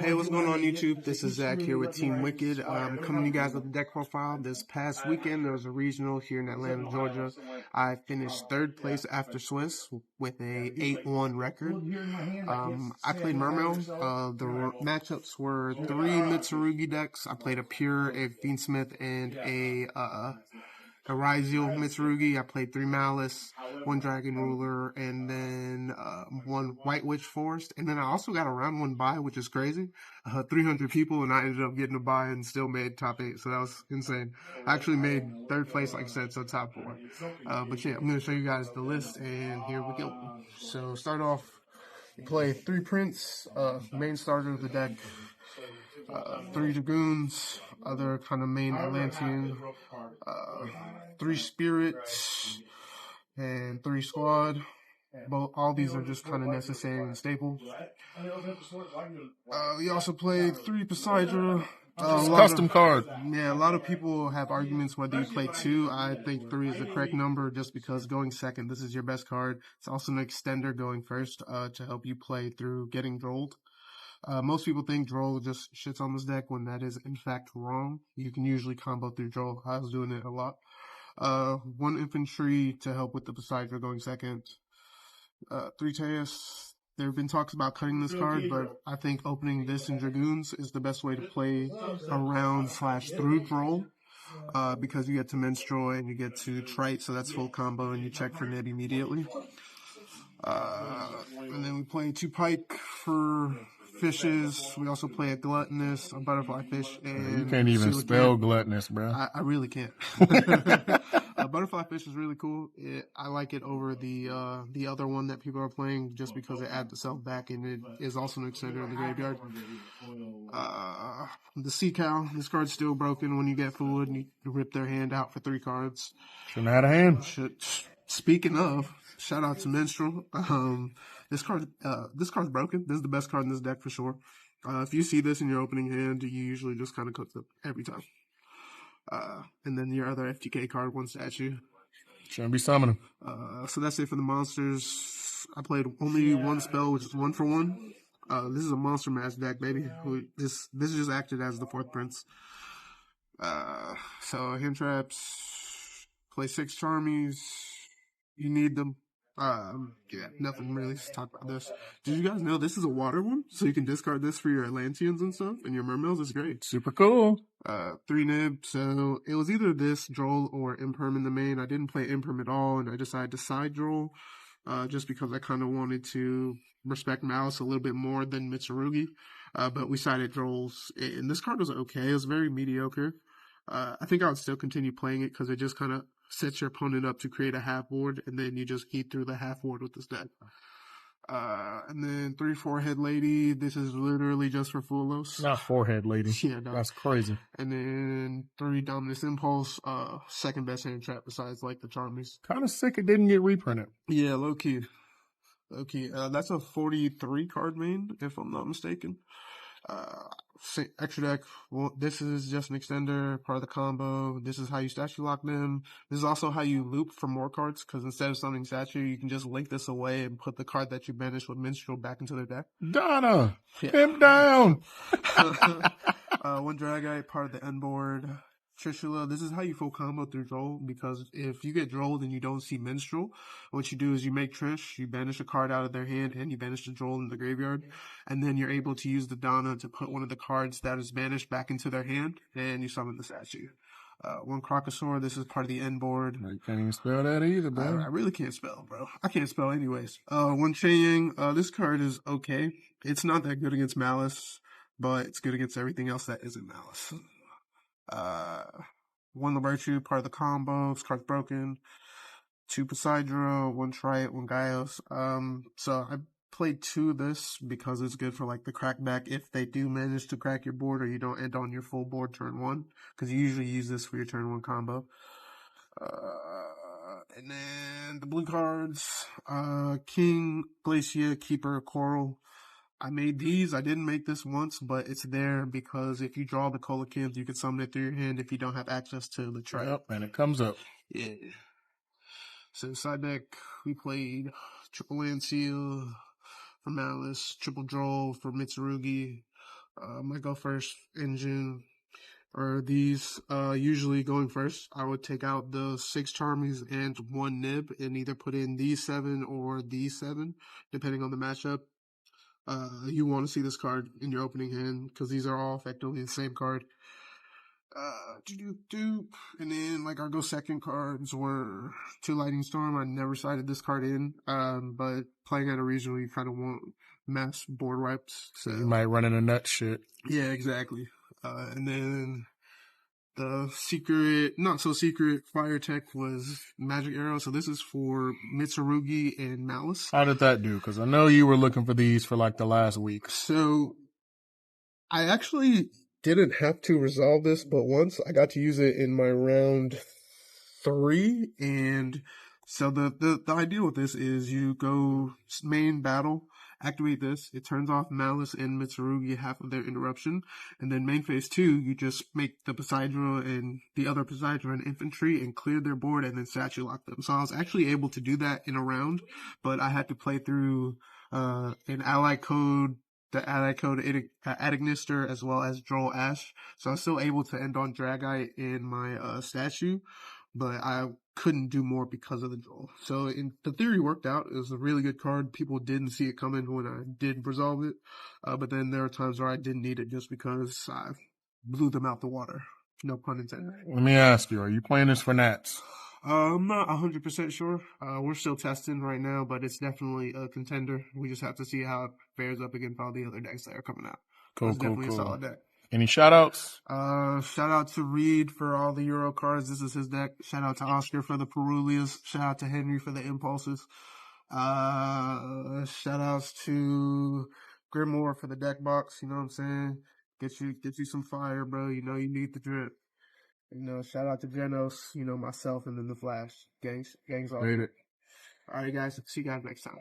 Hey, what's going on YouTube? This is Zach here with Team Wicked. Coming to you guys with the deck profile. This past weekend, there was a regional here in Atlanta, Georgia. I finished third place after Swiss with a 8-1 record. I played Mermail. The matchups were 3 Mitsurugi decks. I played a Pure, a Fiendsmith, and a Yugioh Mitsurugi. I played 3 Malice, 1 Dragon Ruler, and then 1 White Witch Forest. And then I also got a round 1 bye, which is crazy. 300 people, and I ended up getting a bye and still made top 8. So that was insane. I actually made third place, like I said, so top 4. But yeah, I'm going to show you guys the list, and here we go. So start off, you play 3 Prince, main starter of the deck. 3 Dragoons, other kind of main Atlantean, 3 Spirits, and 3 Squad. All these are just kind of necessary and staple. We also played 3 Poseidra. Custom card. Yeah, a lot of people have arguments whether you play 2. I think 3 is the correct number just because going second, this is your best card. It's also an extender going first to help you play through getting drolled. Most people think Droll just shits on this deck when that is in fact wrong. You can usually combo through Droll. I was doing it a lot. 1 Infantry to help with the Poseidra going second. 3 Teus. There have been talks about cutting this card, but I think opening this in Dragoons is the best way to play around / through Droll. Because you get to Menstrual and you get to Trite, so that's full combo, and you check for Nib immediately. And then we play 2 Pike for fishes. We also play a Gluttonous, a Butterfly Fish, and you can't even spell Gluttonous, bro. I really can't. Butterfly Fish is really cool. I like it over the other one that people are playing just because it adds itself back, and it is also an extender of the graveyard. The Sea Cow. This card's still broken when you get fooled and you rip their hand out for 3 cards. Shouldn't have had a hand. Speaking of, shout out to Minstrel. This card's broken. This is the best card in this deck for sure. If you see this in your opening hand, you usually just kind of cook it every time. And then your other FTK card, 1 statue. Shouldn't be summoning. So that's it for the monsters. I played only 1 spell, which is 1 for 1. This is a monster mass deck, baby. This just acted as the 4th prince. So hand traps. Play 6 Charmies. You need them. Yeah, nothing really to talk about this. Did you guys know this is a water one? So you can discard this for your Atlanteans and stuff, and your Mermails is great. Super cool. 3 Nib, so it was either this, Droll, or Imperm in the main. I didn't play Imperm at all, and I decided to side Droll, just because I kind of wanted to respect Malice a little bit more than Mitsurugi. But we sided Drolls, and this card was okay. It was very mediocre. I think I would still continue playing it because it just kind of sets your opponent up to create a half board, and then you just eat through the half board with this deck. And then 3 Forehead Lady. This is literally just for Fulos. Not Forehead Lady. Yeah, no. That's crazy. And then 3 Dominus Impulse. Second best hand trap besides like the Charmies. Kind of sick it didn't get reprinted. Yeah, low key. That's a 43 card main, if I'm not mistaken. Extra deck. Well, this is just an extender, part of the combo. This is how you statue lock them. This is also how you loop for more cards, because instead of summoning statue, you can just link this away and put the card that you banished with Minstrel back into their deck. Donna! Yeah. Pimp down! 1 Dragite, part of the end board. Trishula, this is how you full combo through Droll, because if you get Drolled and you don't see Minstrel, what you do is you make Trish, you banish a card out of their hand, and you banish the Droll in the graveyard, and then you're able to use the Donna to put one of the cards that is banished back into their hand, and you summon the statue. 1 Crocosaur, this is part of the end board. You can't even spell that either, bro. I really can't spell, bro. I can't spell anyways. 1 Cheyang, this card is okay. It's not that good against Malice, but it's good against everything else that isn't Malice. 1 Virtue, part of the combo. This card's broken. 2 Poseidra, 1 Trite, 1 Gaios. So I played 2 of this because it's good for like the crackback if they do manage to crack your board, or you don't end on your full board turn 1, because you usually use this for your turn 1 combo. And then the blue cards. King, Glacier, Keeper, Coral. I made these. I didn't make this once, but it's there because if you draw the Coelacanth, you can summon it through your hand if you don't have access to the trap. Yep, and it comes up. Yeah. So side deck, we played triple Land Seal for Malice, triple Droll for Mitsurugi, I might go first in June. Or these usually going first, I would take out the 6 Charmies and 1 Nib and either put in these 7 or these 7, depending on the matchup. You want to see this card in your opening hand because these are all effectively the same card. And then like our go second cards were 2 Lightning Storm. I never sided this card in, but playing at a regional, you kind of want mass board wipes. So you might run into nut shit. Yeah, exactly. And then the secret, not so secret fire tech was Magic Arrow. So this is for Mitsurugi and Malice. How did that do? Because I know you were looking for these for like the last week. So I actually didn't have to resolve this, but once I got to use it in my round 3. And so the idea with this is you go main battle, activate this, it turns off Malice and Mitsurugi half of their interruption, and then main phase 2, you just make the Poseidon and the other Poseidon infantry and clear their board and then statue lock them. So I was actually able to do that in a round, but I had to play through an ally code, the ally code Adagnister, as well as Droll Ash. So I was still able to end on Dragite in my statue, but I couldn't do more because of the Droll. So in the theory worked out. It was a really good card. People didn't see it coming when I did resolve it. But then there are times where I didn't need it just because I blew them out the water. No pun intended. Let me ask you, are you playing this for Nats? I'm not 100% sure. We're still testing right now, but it's definitely a contender. We just have to see how it fares up against all the other decks that are coming out. Cool, It's definitely a solid deck. Any shout outs? Shout out to Reed for all the Euro cards. This is his deck. Shout out to Oscar for the Perulias. Shout out to Henry for the Impulses. Shout outs to Grimoire for the deck box. You know what I'm saying? Get you some fire, bro. You know you need the drip. You know, shout out to Genos, you know, myself, and then the Flash. Gangs all. Made it. All right, guys. See you guys next time.